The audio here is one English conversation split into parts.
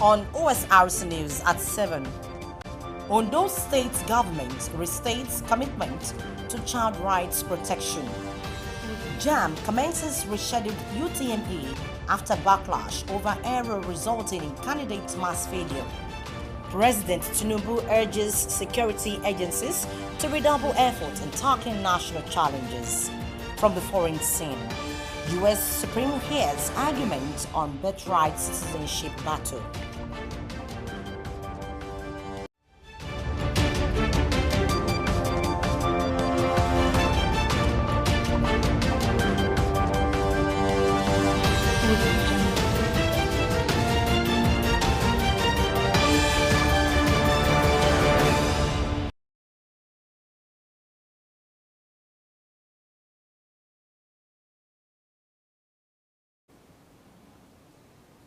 on Osrc News at 7. Ondo State Government restates commitment to child rights protection. JAM commences rescheduled UTME after backlash over error resulting in candidate mass failure. President Tinubu urges security agencies to redouble efforts in tackling national challenges. From the foreign scene, U.S. Supreme hears argument on birthright citizenship battle.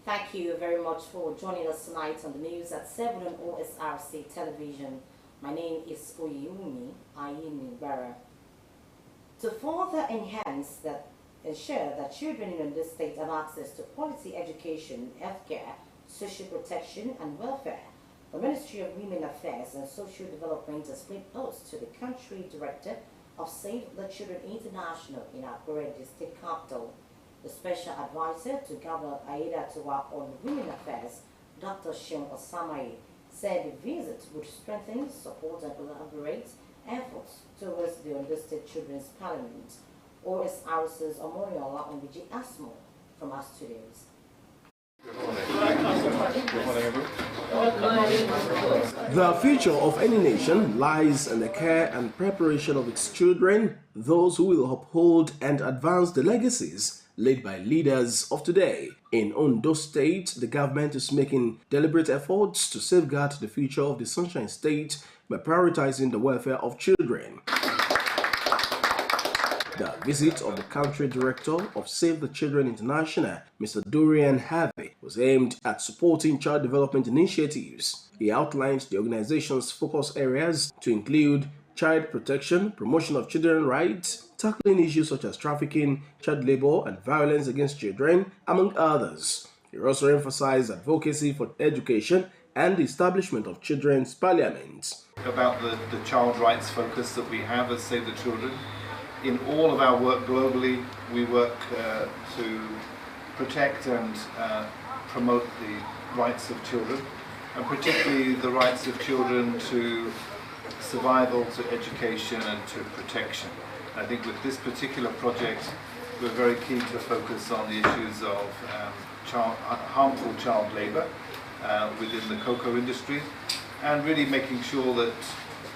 Thank you very much for joining us tonight on the news at 7 on Osrc television. My name is Oyumi Ayinibara. To further ensure that children in the state have access to quality education, healthcare, social protection and welfare, the Ministry of Women Affairs and Social Development has played host to the country director of Save the Children International in Akure, the state capital. The special advisor to Governor Aiyedatiwa on Women Affairs, Dr. Shem Osamaye, said the visit would strengthen, support and collaborate efforts towards the Ondo State Children's Parliament. Osrc's Omoriola Onbiji Asmo from our studios. The future of any nation lies in the care and preparation of its children, those who will uphold and advance the legacies led by leaders of today. In Ondo State, the government is making deliberate efforts to safeguard the future of the Sunshine State by prioritizing the welfare of children. The visit of the country director of Save the Children International, Mr. Dorian Harvey, was aimed at supporting child development initiatives. He outlined the organization's focus areas to include child protection, promotion of children's rights, tackling issues such as trafficking, child labor, and violence against children, among others. He also emphasized advocacy for education and the establishment of children's parliaments. About the child rights focus that we have as Save the Children. In all of our work globally, we work to protect and promote the rights of children, and particularly the rights of children to survival, to education and to protection. I think with this particular project we're very keen to focus on the issues of harmful child labour within the cocoa industry, and really making sure that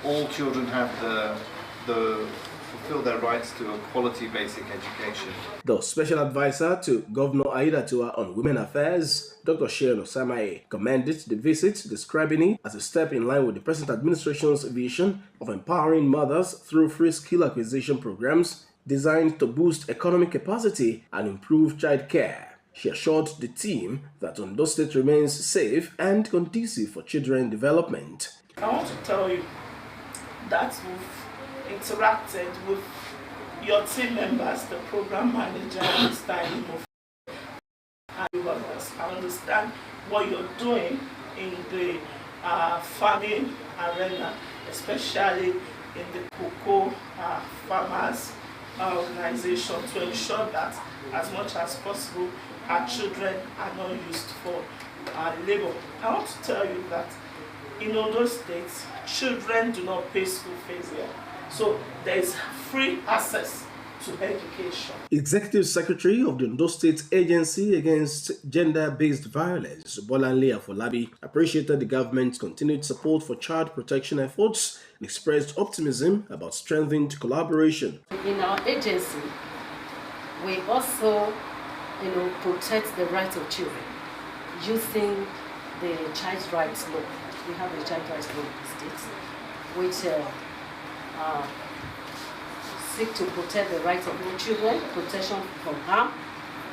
all children have fulfill their rights to a quality basic education. The special advisor to Governor Aiyedatiwa on Women Affairs, Dr. Shem Osamaye, commended the visit, describing it as a step in line with the present administration's vision of empowering mothers through free skill acquisition programs designed to boost economic capacity and improve child care. She assured the team that Ondo State remains safe and conducive for children development. I want to tell you that we've interacted with your team members, the program manager, Mr. Imo, and others. I understand what you're doing in the farming arena, especially in the cocoa farmers organization, to ensure that as much as possible our children are not used for labor. I want to tell you that in Ondo State, children do not pay school fees here. So there is free access to education. Executive Secretary of the Ondo State Agency Against Gender-Based Violence, Bolanle Afolabi, appreciated the government's continued support for child protection efforts and expressed optimism about strengthened collaboration. In our agency, we also protect the rights of children using the child rights law. We have a child rights law in the state, which seek to protect the rights of all children, protection from harm,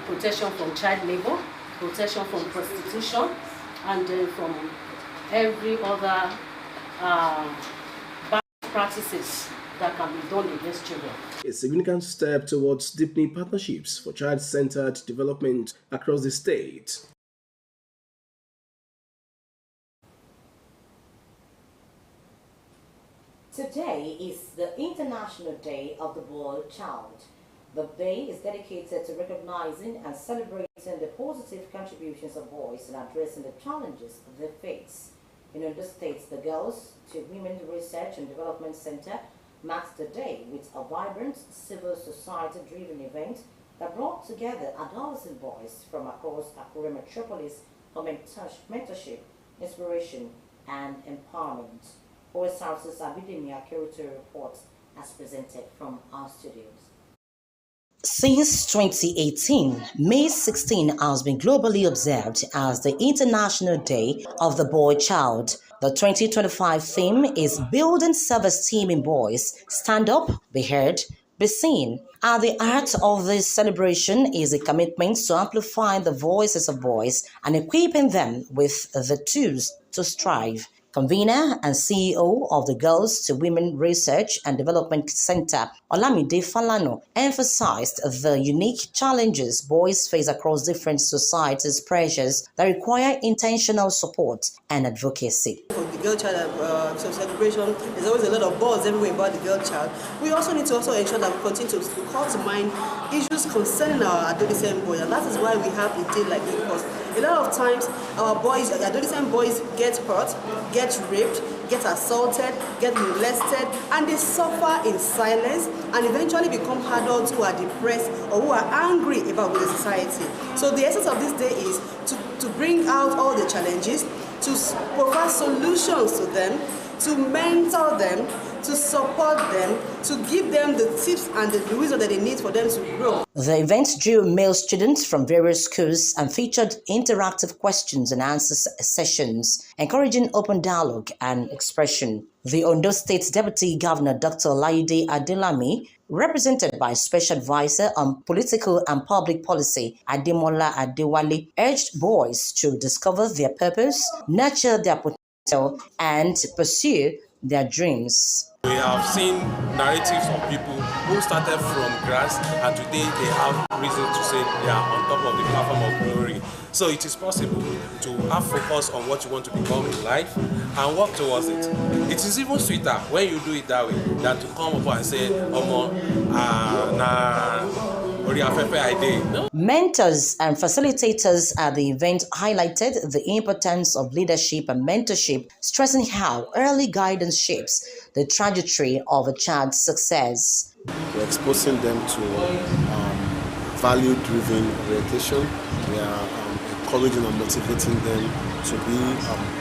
protection from child labor, protection from prostitution, and from every other bad practices that can be done against children. A significant step towards deepening partnerships for child-centered development across the state. Today is the International Day of the Boy Child. The day is dedicated to recognizing and celebrating the positive contributions of boys in addressing the challenges they face. In Ondo State, the Girls to Women Research and Development Center marks the day with a vibrant civil society-driven event that brought together adolescent boys from across Akure metropolis for mentorship, inspiration, and empowerment. Osrc's Abidemi Akeruto report as presented from our studios. Since 2018, May 16 has been globally observed as the International Day of the Boy Child. The 2025 theme is Building Self-Esteem in Boys. Stand up, be heard, be seen. At the heart of this celebration is a commitment to amplify the voices of boys and equipping them with the tools to strive. Convener and CEO of the Girls to Women Research and Development Center, Olamide Falano, emphasized the unique challenges boys face across different societies' pressures that require intentional support and advocacy. For the girl child celebration, there's always a lot of buzz everywhere about the girl child. We also need to ensure that we continue to call to mind issues concerning our adolescent boys, and that is why we have a day like this, because a lot of times our boys, adolescent boys, get hurt, get raped, get assaulted, get molested, and they suffer in silence and eventually become adults who are depressed or who are angry about the society. So the essence of this day is to bring out all the challenges, to provide solutions to them, to mentor them, to support them, to give them the tips and the wisdom that they need for them to grow. The event drew male students from various schools and featured interactive questions and answers sessions, encouraging open dialogue and expression. The Ondo State Deputy Governor Dr. Laide Adelami, represented by Special Advisor on Political and Public Policy Ademola Adewale, urged boys to discover their purpose, nurture their potential, and pursue their dreams. We have seen narratives of people who started from grass and today they have reason to say they are on top of the platform of glory. So it is possible to have focus on what you want to become in life and work towards it. It is even sweeter when you do it that way than to come up and say, Mentors and facilitators at the event highlighted the importance of leadership and mentorship, stressing how early guidance shapes the trajectory of a child's success. We're exposing them to value-driven orientation. We are encouraging and motivating them to be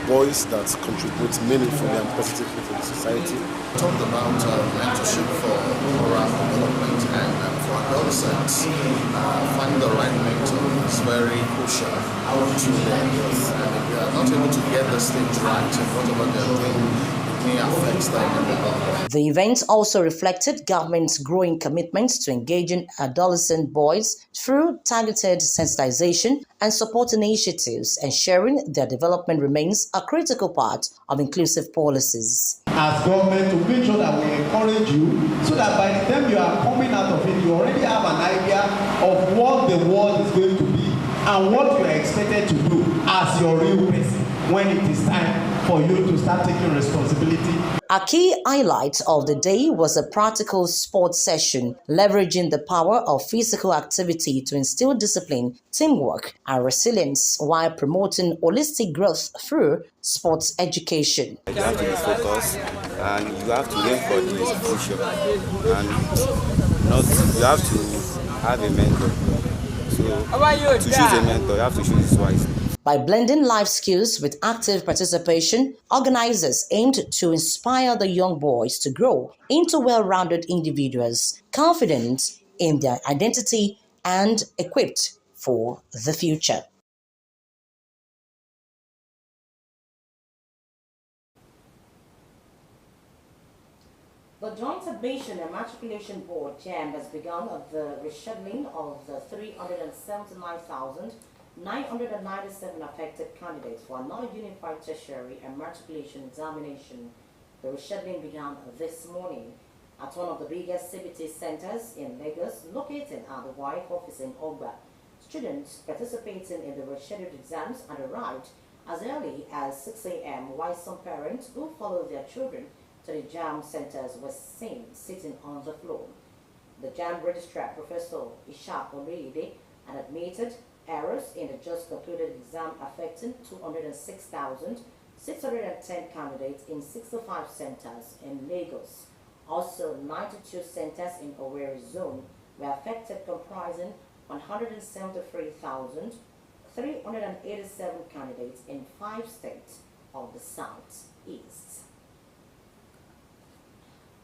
boys that contribute meaningfully and positively to the society. We talked about mentorship for moral development and for adolescents. Finding the right mentor is very crucial to their youth. And if they are not able to get the stage right and whatever they're doing, affects them in the long run. The event also reflected government's growing commitment to engaging adolescent boys through targeted sensitization and support initiatives, ensuring their development remains a critical part of inclusive policies. As government, to make sure that we encourage you so that by the time you are coming out of it, you already have an idea of what the world is going to be and what you are expected to do as your real person when it is time for you to start taking responsibility. A key highlight of the day was a practical sports session, leveraging the power of physical activity to instill discipline, teamwork, and resilience while promoting holistic growth through sports education. You have to be focused and you have to aim for the execution, and you have to have a mentor. So to choose a mentor, you have to choose wisely. By blending life skills with active participation, organizers aimed to inspire the young boys to grow into well-rounded individuals, confident in their identity and equipped for the future. The Joint Admission and Matriculation Board, JAMB, has begun the rescheduling of the 379,997 affected candidates for another unified tertiary and matriculation examination. The rescheduling began this morning at one of the biggest CBT centers in Lagos, located at the WAEC office in Ogba. Students participating in the rescheduled exams had arrived as early as 6 a.m., while some parents who follow their children to the JAM centers were seen sitting on the floor. The JAM registrar, Professor Ishaq Oluyede, had admitted errors in the just concluded exam affecting 206,610 candidates in 65 centers in Lagos. Also, 92 centers in Owerri zone were affected, comprising 173,387 candidates in 5 states of the South-East.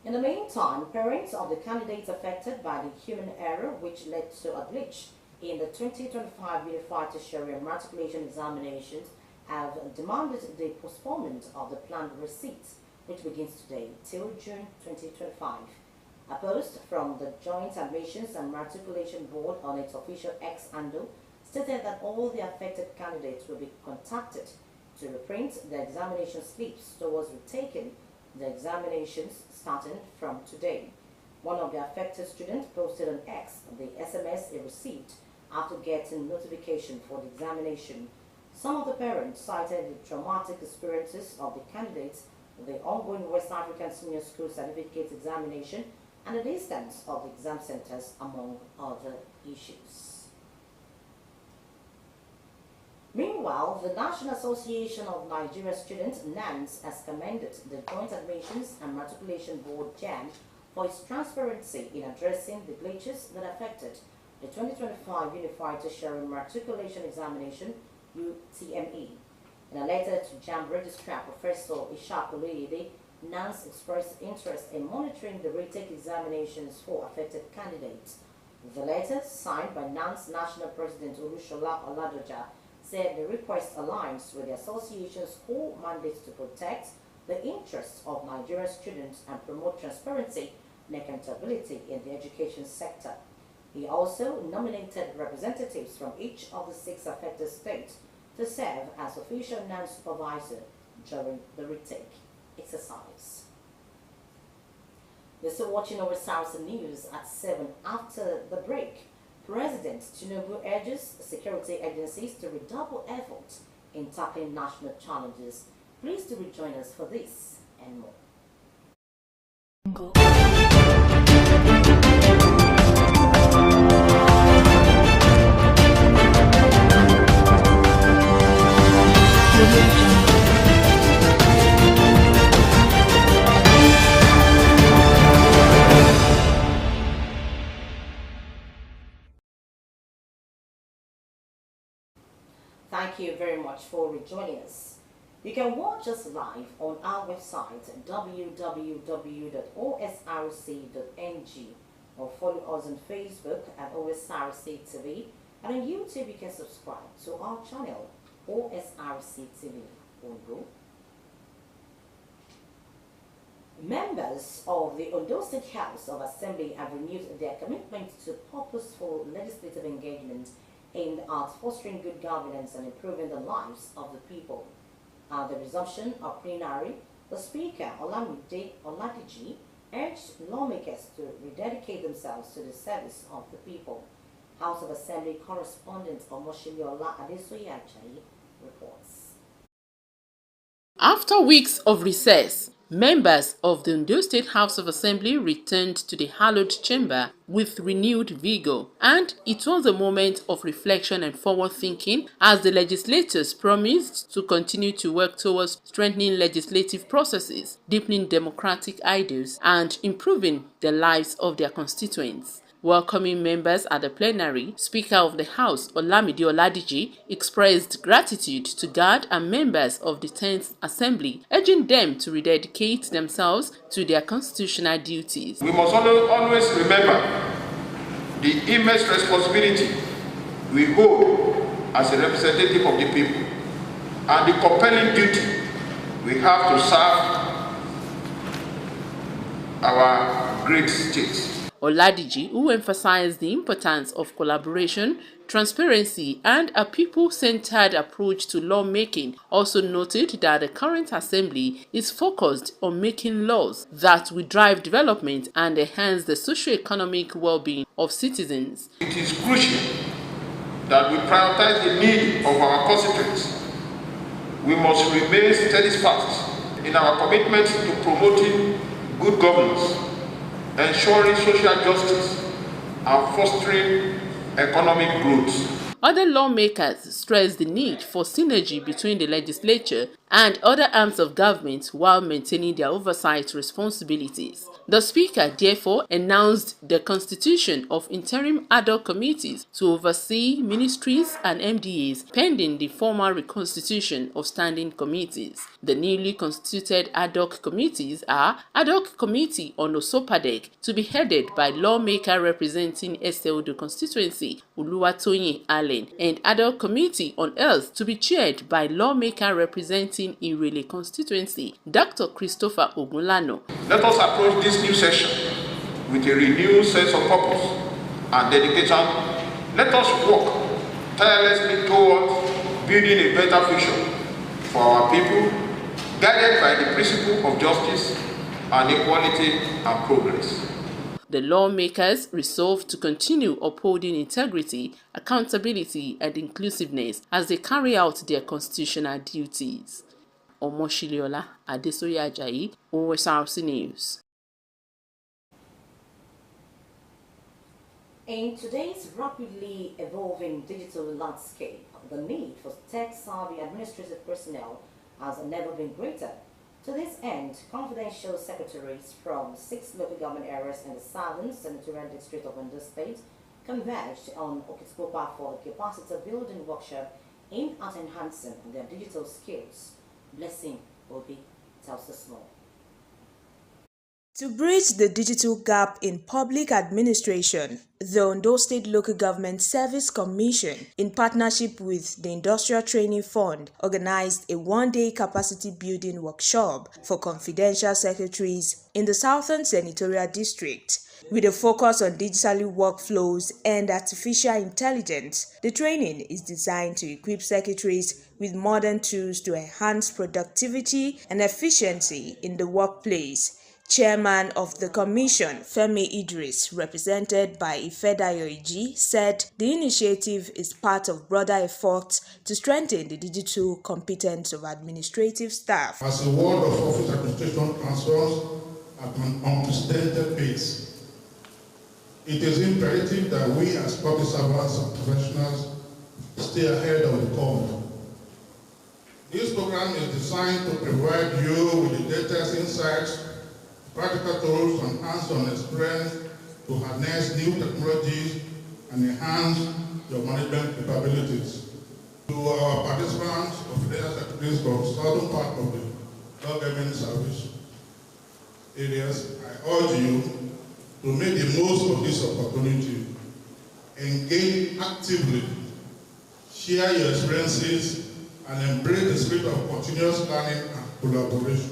In the meantime, parents of the candidates affected by the human error which led to a glitch in the 2025 Unified Tertiary and Matriculation examinations have demanded the postponement of the planned receipts, which begins today till June 2025. A post from the Joint Admissions and Matriculation Board on its official X handle stated that all the affected candidates will be contacted to reprint the examination slips towards retaking the examinations starting from today. One of the affected students posted on X the SMS he received after getting notification for the examination. Some of the parents cited the traumatic experiences of the candidates, the ongoing West African Senior School Certificate examination, and the distance of the exam centers, among other issues. Meanwhile, the National Association of Nigeria Students, NANS, has commended the Joint Admissions and Matriculation Board, JAM, for its transparency in addressing the glitches that affected the 2025 Unified Tertiary Matriculation Examination, UTME. In a letter to JAM Registrar Professor Ishaq Oluyede, NANS expressed interest in monitoring the retake examinations for affected candidates. The letter, signed by NANS National President Olushola Oladoja, said the request aligns with the association's core mandate to protect the interests of Nigerian students and promote transparency and accountability in the education sector. He also nominated representatives from each of the 6 affected states to serve as official NANS supervisor during the retake exercise. You're still watching Osrc News at 7. After the break, President Tinubu urges security agencies to redouble efforts in tackling national challenges. Please do rejoin us for this and more. Thank you very much for rejoining us. You can watch us live on our website www.osrc.ng or follow us on Facebook at Osrc TV, and on YouTube you can subscribe to our channel Osrc TV Ondo. Members of the Ondo State House of Assembly have renewed their commitment to purposeful legislative engagement aimed at fostering good governance and improving the lives of the people. At the resumption of plenary, the Speaker, Olamide Oladiji, urged lawmakers to rededicate themselves to the service of the people. House of Assembly correspondent Omoshiliola Adesoye Ajayi reports. After weeks of recess, members of the Ondo State House of Assembly returned to the hallowed chamber with renewed vigor, and it was a moment of reflection and forward-thinking as the legislators promised to continue to work towards strengthening legislative processes, deepening democratic ideals, and improving the lives of their constituents. Welcoming members at the plenary, Speaker of the House, Olamide Oladiji, expressed gratitude to God and members of the 10th Assembly, urging them to rededicate themselves to their constitutional duties. We must always remember the immense responsibility we hold as a representative of the people and the compelling duty we have to serve our great state. Oladiji, who emphasized the importance of collaboration, transparency, and a people-centered approach to lawmaking, also noted that the current assembly is focused on making laws that will drive development and enhance the socio-economic well-being of citizens. It is crucial that we prioritize the needs of our constituents. We must remain steadfast in our commitment to promoting good governance, ensuring social justice, and fostering economic growth. Other lawmakers stressed the need for synergy between the legislature and other arms of government while maintaining their oversight responsibilities. The Speaker therefore announced the constitution of interim ad hoc committees to oversee ministries and MDAs pending the formal reconstitution of standing committees. The newly constituted ad hoc committees are Ad hoc Committee on Osopadek, to be headed by lawmaker representing Eseodo constituency, Uluwatoyin Allen, and Ad hoc Committee on Health, to be chaired by lawmaker representing Irele constituency, Dr. Christopher Ogunlano. Let us approach this new session with a renewed sense of purpose and dedication. Let us work tirelessly towards building a better future for our people, guided by the principle of justice and equality and progress. The lawmakers resolved to continue upholding integrity, accountability, and inclusiveness as they carry out their constitutional duties. Omoshiliola Adesoye Ajayi, Osrc News. In today's rapidly evolving digital landscape, the need for tech-savvy administrative personnel has never been greater. To this end, confidential secretaries from 6 local government areas in the southern senatorial district of Ondo State converged on Okitipopa for a capacity building workshop aimed at enhancing their digital skills. Blessing Obi tells us more. To bridge the digital gap in public administration, the Ondo State Local Government Service Commission, in partnership with the Industrial Training Fund, organized a one-day capacity building workshop for confidential secretaries in the Southern Senatorial District. With a focus on digital workflows and artificial intelligence, the training is designed to equip secretaries with modern tools to enhance productivity and efficiency in the workplace. Chairman of the Commission, Femi Idris, represented by Ifedayo Iji, said the initiative is part of broader efforts to strengthen the digital competence of administrative staff. As the world of office administration transforms at an unprecedented pace, it is imperative that we as public servants and professionals stay ahead of the curve. This program is designed to provide you with the latest insights, practical tools, and hands-on experience to harness new technologies and enhance your management capabilities. To our participants, confidential secretaries from southern part of the government service areas, I urge you to make the most of this opportunity. Engage actively, share your experiences, and embrace the spirit of continuous learning and collaboration.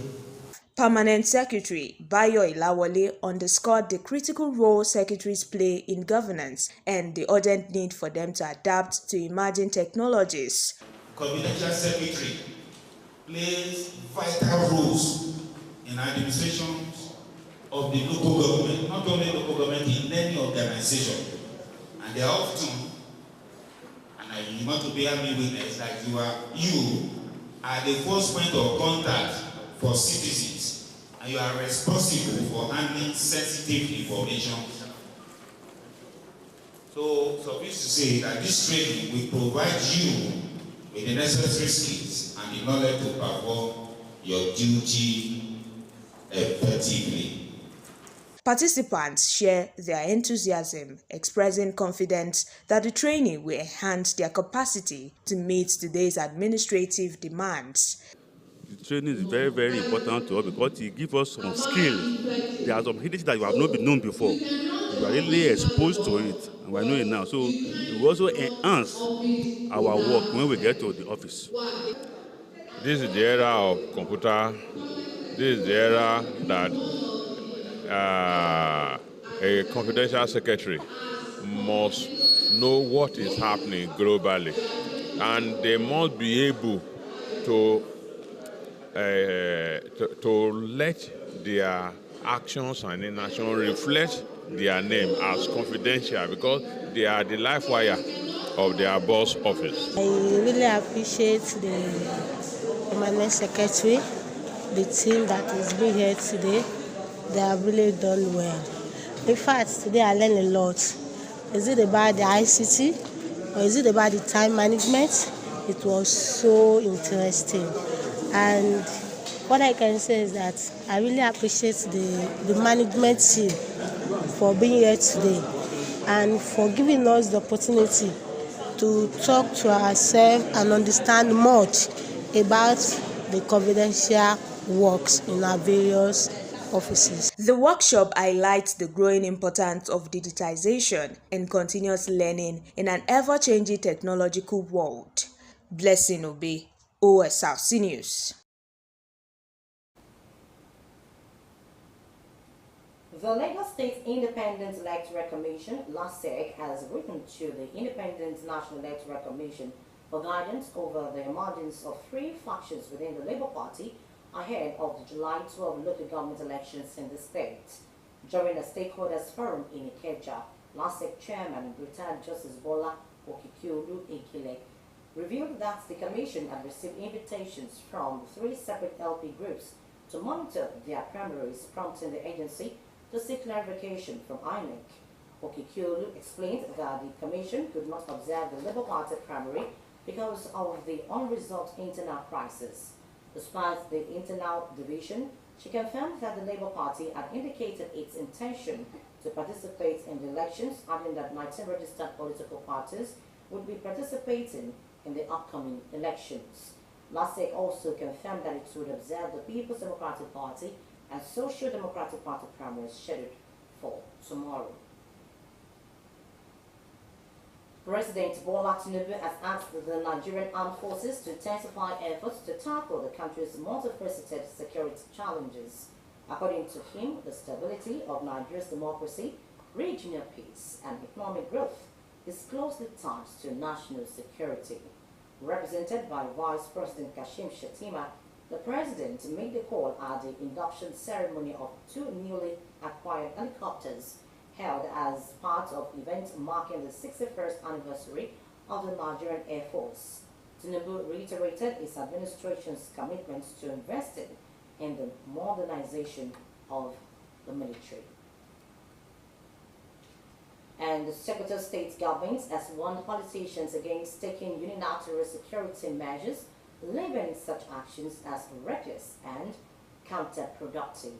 Permanent Secretary Bayo Ilawole underscored the critical role secretaries play in governance and the urgent need for them to adapt to emerging technologies. Confidential Secretary plays vital roles in administrations of the local government, not only local government, in any organization. And they are often, and you want to bear me witness, that you are the first point of contact for citizens. And you are responsible for handling sensitive information. So, suffice to say that this training will provide you with the necessary skills and the knowledge to perform your duty effectively. Participants share their enthusiasm, expressing confidence that the training will enhance their capacity to meet today's administrative demands. The training is very, very important to us because it gives us some skills. There are some things that you have not been known before. You are really exposed to it, and we are knowing now. So it will also enhance our work when we get to the office. This is the era of computer. This is the era that a confidential secretary must know what is happening globally, and they must be able to let their actions and inactions reflect their name as confidential, because they are the life wire of their boss office. I really appreciate the permanent secretary the team that is being here today. They have really done well. In fact, today I learned a lot. Is it about the ICT or is it about the time management? It was so interesting. And what I can say is that I really appreciate the management team for being here today and for giving us the opportunity to talk to ourselves and understand much about the confidential works in our various offices. The workshop highlights the growing importance of digitization and continuous learning in an ever-changing technological world. Blessing Obe, Osrc News. The Lagos State Independent Electoral Commission, LASEC, has written to the Independent National Electoral Commission for guidance over the emergence of three factions within the Labour Party ahead of the July 12 local government elections in the state. During a stakeholders forum in Ikeja, LASEC Chairman Lieutenant Justice Bola Okikiolu Ekile revealed that the Commission had received invitations from three separate LP groups to monitor their primaries, prompting the agency to seek clarification from INEC. Okikiolu explained that the Commission could not observe the Labour Party primary because of the unresolved internal crisis. Despite the internal division, she confirmed that the Labour Party had indicated its intention to participate in the elections, adding that 19 registered political parties would be participating in the upcoming elections. LASEC also confirmed that it would observe the People's Democratic Party and Social Democratic Party primaries scheduled for tomorrow. President Bola Tinubu has asked the Nigerian Armed Forces to intensify efforts to tackle the country's multifaceted security challenges. According to him, the stability of Nigeria's democracy, regional peace, and economic growth is closely tied to national security. Represented by Vice President Kashim Shettima, the President made the call at the induction ceremony of two newly acquired helicopters held as part of events marking the 61st anniversary of the Nigerian Air Force. Tinubu reiterated his administration's commitment to investing in the modernization of the military. And the Secretary of State's government has warned politicians against taking unilateral security measures, labeling such actions as reckless and counterproductive.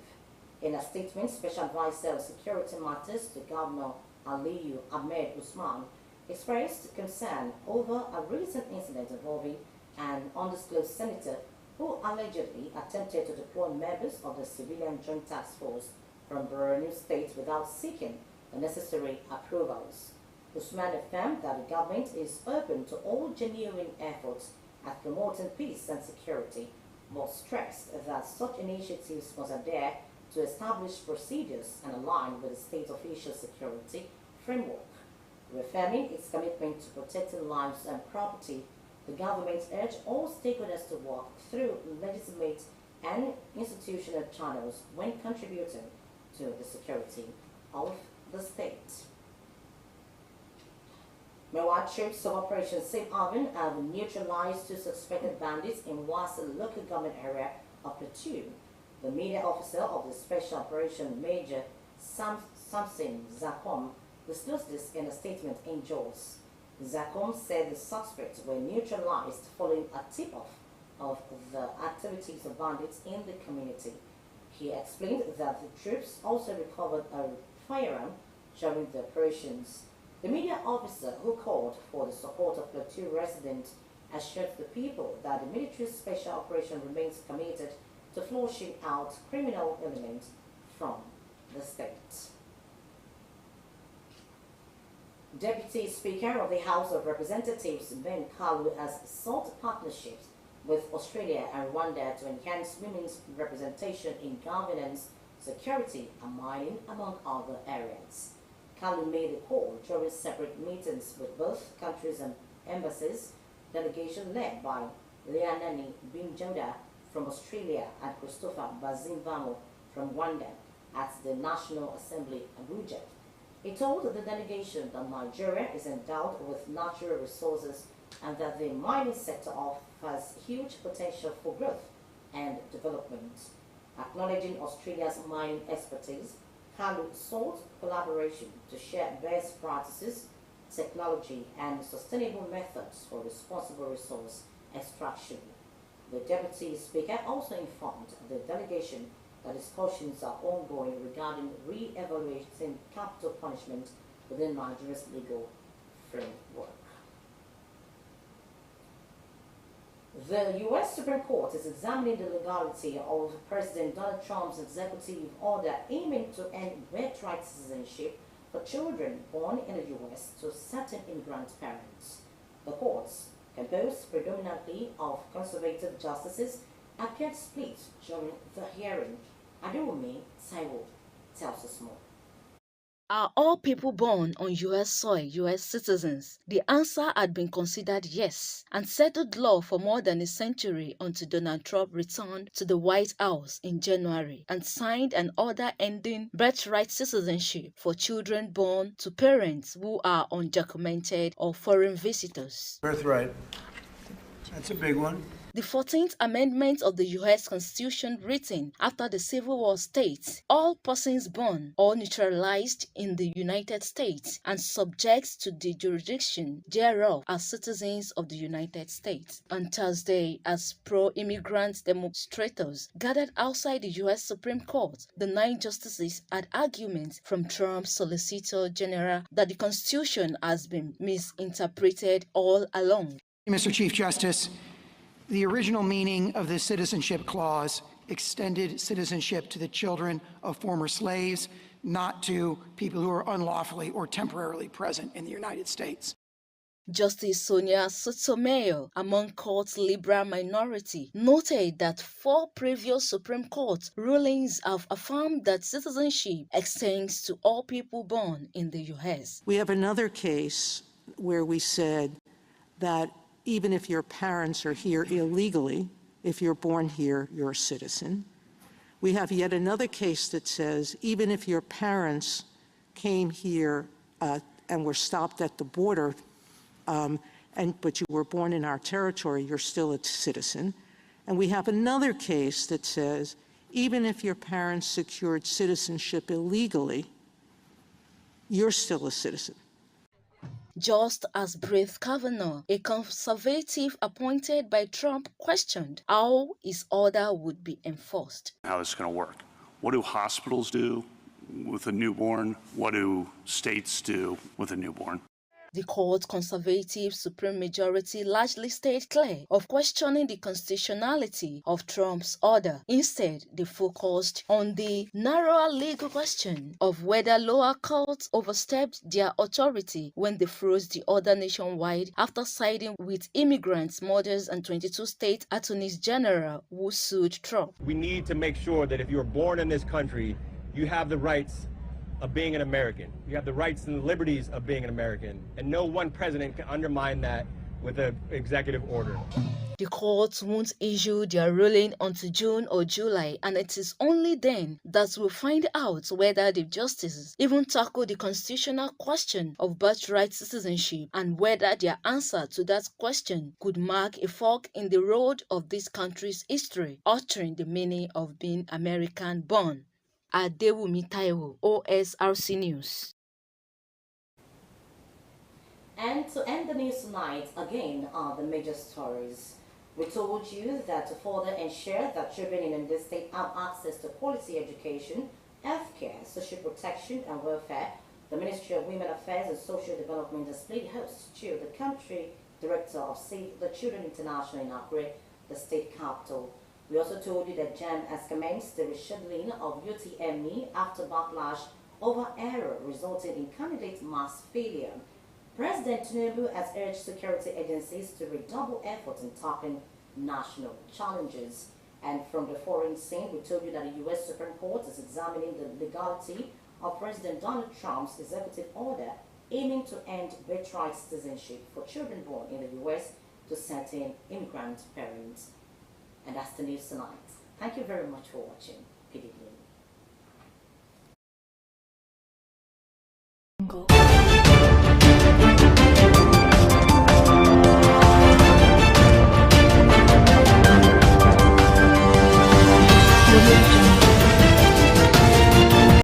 In a statement, Special Advisor of Security Matters to Governor Aliyu Ahmed Usman expressed concern over a recent incident involving an undisclosed senator who allegedly attempted to deploy members of the Civilian Joint Task Force from Borno State without seeking the necessary approvals. Usman affirmed that the government is open to all genuine efforts at promoting peace and security, but stressed that such initiatives must adhere to establish procedures and align with the state official security framework. Reaffirming its commitment to protecting lives and property, the government urged all stakeholders to work through legitimate and institutional channels when contributing to the security of the state. Meanwhile, troops of Operation Safe Haven have neutralized two suspected bandits in Wasa local government area of Plateau. The media officer of the Special Operation Major Samson Zakom disclosed this in a statement in Jos. Zakom said the suspects were neutralized following a tip-off of the activities of bandits in the community. He explained that the troops also recovered a firearm during the operations. The media officer, who called for the support of Plateau residents, assured the people that the military special operation remains committed to flushing out criminal elements from the state. Deputy Speaker of the House of Representatives Ben Kalu has sought partnerships with Australia and Rwanda to enhance women's representation in governance, security and mining, among other areas. Kalu made a call during separate meetings with both countries and embassies, delegation led by Leanani Binjoda from Australia and Christopher Bazimbamo from Rwanda at the National Assembly, Abuja. He told the delegation that Nigeria is endowed with natural resources and that the mining sector offers huge potential for growth. and Development. Acknowledging Australia's mining expertise, Kalu sought collaboration to share best practices, technology, and sustainable methods for responsible resource extraction. The Deputy Speaker also informed the delegation that discussions are ongoing regarding re-evaluating capital punishment within Nigeria's legal framework. The U.S. Supreme Court is examining the legality of President Donald Trump's executive order aiming to end birthright citizenship for children born in the U.S. to certain immigrant parents. The courts, composed predominantly of conservative justices, appeared split during the hearing. Adewumi Taiwo tells us more. Are all people born on U.S. soil U.S. citizens? The answer had been considered yes, and settled law for more than a century until Donald Trump returned to the White House in January and signed an order ending birthright citizenship for children born to parents who are undocumented or foreign visitors. Birthright. That's a big one. The 14th Amendment of the U.S. Constitution, written after the Civil War, states all persons born or naturalized in the United States and subject to the jurisdiction thereof are citizens of the United States. On Thursday, as pro-immigrant demonstrators gathered outside the U.S. Supreme Court, the 9 justices had arguments from Trump's Solicitor General that the Constitution has been misinterpreted all along. Mr. Chief Justice, the original meaning of the Citizenship Clause extended citizenship to the children of former slaves, not to people who are unlawfully or temporarily present in the United States. Justice Sonia Sotomayor, among court's liberal minority, noted that 4 previous Supreme Court rulings have affirmed that citizenship extends to all people born in the U.S. We have another case where we said that even if your parents are here illegally, if you're born here, you're a citizen. We have yet another case that says even if your parents came here and were stopped at the border, but you were born in our territory, you're still a citizen. And we have another case that says even if your parents secured citizenship illegally, you're still a citizen. Just as Brett Kavanaugh, a conservative appointed by Trump, questioned how his order would be enforced. How this is going to work. What do hospitals do with a newborn? What do states do with a newborn? The court's conservative Supreme Majority largely stayed clear of questioning the constitutionality of Trump's order. Instead, they focused on the narrower legal question of whether lower courts overstepped their authority when they froze the order nationwide after siding with immigrants, mothers, and 22 state attorneys general who sued Trump. We need to make sure that if you're born in this country, you have the rights of being an American. You have the rights and the liberties of being an American, and no one president can undermine that with an executive order. The courts won't issue their ruling until June or July, and it is only then that we'll find out whether the justices even tackle the constitutional question of birthright citizenship and whether their answer to that question could mark a fork in the road of this country's history, altering the meaning of being American-born. Adewumi Taiwo, Osrc News. And to end the news tonight, again are the major stories. We told you that to further ensure that children in the state have access to quality education, healthcare, social protection and welfare, the Ministry of Women Affairs and Social Development has played host to the country director of Save the Children International in Accra, the state capital. We also told you that JAM has commenced the rescheduling of UTME after backlash over error resulting in candidate mass failure. President Tinubu has urged security agencies to redouble effort in tackling national challenges. And from the foreign scene, we told you that the U.S. Supreme Court is examining the legality of President Donald Trump's executive order aiming to end birthright citizenship for children born in the U.S. to certain immigrant parents. And that's the news tonight. Thank you very much for watching. Good evening. Audio Jungle.